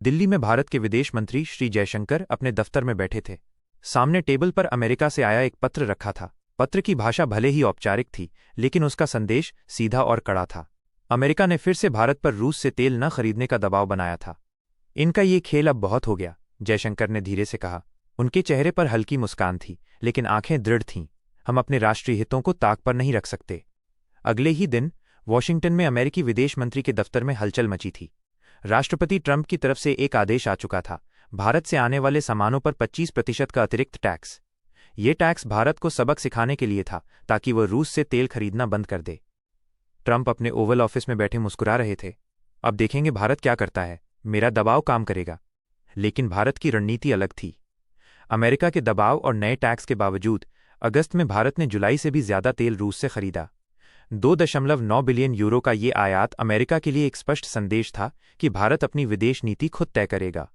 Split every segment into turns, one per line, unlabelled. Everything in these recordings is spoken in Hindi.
दिल्ली में भारत के विदेश मंत्री श्री जयशंकर अपने दफ्तर में बैठे थे। सामने टेबल पर अमेरिका से आया एक पत्र रखा था। पत्र की भाषा भले ही औपचारिक थी, लेकिन उसका संदेश सीधा और कड़ा था। अमेरिका ने फिर से भारत पर रूस से तेल न खरीदने का दबाव बनाया था। इनका ये खेल अब बहुत हो गया, जयशंकर ने धीरे से कहा। उनके चेहरे पर हल्की मुस्कान थी, लेकिन आंखें दृढ़ थीं। हम अपने राष्ट्रीय हितों को ताक पर नहीं रख सकते। अगले ही दिन वॉशिंगटन में अमेरिकी विदेश मंत्री के दफ्तर में हलचल मची थी। राष्ट्रपति ट्रंप की तरफ से एक आदेश आ चुका था, भारत से आने वाले सामानों पर 25% का अतिरिक्त टैक्स। ये टैक्स भारत को सबक सिखाने के लिए था, ताकि वह रूस से तेल खरीदना बंद कर दे। ट्रंप अपने ओवल ऑफिस में बैठे मुस्कुरा रहे थे। अब देखेंगे भारत क्या करता है, मेरा दबाव काम करेगा। लेकिन भारत की रणनीति अलग थी। अमेरिका के दबाव और नए टैक्स के बावजूद अगस्त में भारत ने जुलाई से भी ज्यादा तेल रूस से खरीदा। 2.9 बिलियन यूरो का ये आयात अमेरिका के लिए एक स्पष्ट संदेश था कि भारत अपनी विदेश नीति खुद तय करेगा।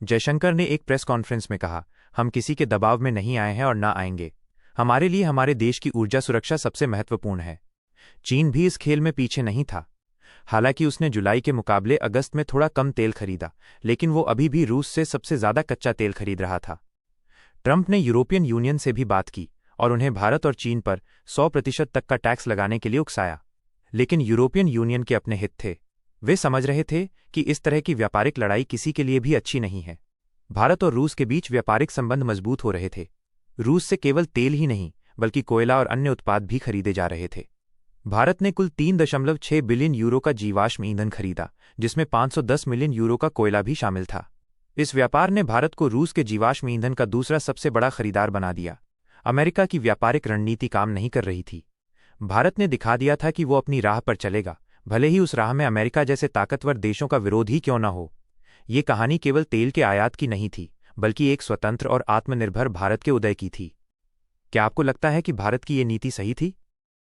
जयशंकर ने एक प्रेस कॉन्फ्रेंस में कहा, हम किसी के दबाव में नहीं आए हैं और ना आएंगे। हमारे लिए हमारे देश की ऊर्जा सुरक्षा सबसे महत्वपूर्ण है। चीन भी इस खेल में पीछे नहीं था। हालांकि उसने जुलाई के मुकाबले अगस्त में थोड़ा कम तेल खरीदा, लेकिन वो अभी भी रूस से सबसे ज्यादा कच्चा तेल खरीद रहा था। ट्रंप ने यूरोपियन यूनियन से भी बात की और उन्हें भारत और चीन पर 100% तक का टैक्स लगाने के लिए उकसाया। लेकिन यूरोपियन यूनियन के अपने हित थे। वे समझ रहे थे कि इस तरह की व्यापारिक लड़ाई किसी के लिए भी अच्छी नहीं है। भारत और रूस के बीच व्यापारिक संबंध मजबूत हो रहे थे। रूस से केवल तेल ही नहीं, बल्कि कोयला और अन्य उत्पाद भी खरीदे जा रहे थे। भारत ने कुल 3.6 बिलियन यूरो का जीवाश्म ईंधन खरीदा, जिसमें 510 मिलियन यूरो का कोयला भी शामिल था। इस व्यापार ने भारत को रूस के जीवाश्म ईंधन का दूसरा सबसे बड़ा खरीदार बना दिया। अमेरिका की व्यापारिक रणनीति काम नहीं कर रही थी। भारत ने दिखा दिया था कि वो अपनी राह पर चलेगा, भले ही उस राह में अमेरिका जैसे ताकतवर देशों का विरोध ही क्यों न हो। ये कहानी केवल तेल के आयात की नहीं थी, बल्कि एक स्वतंत्र और आत्मनिर्भर भारत के उदय की थी। क्या आपको लगता है कि भारत की ये नीति सही थी?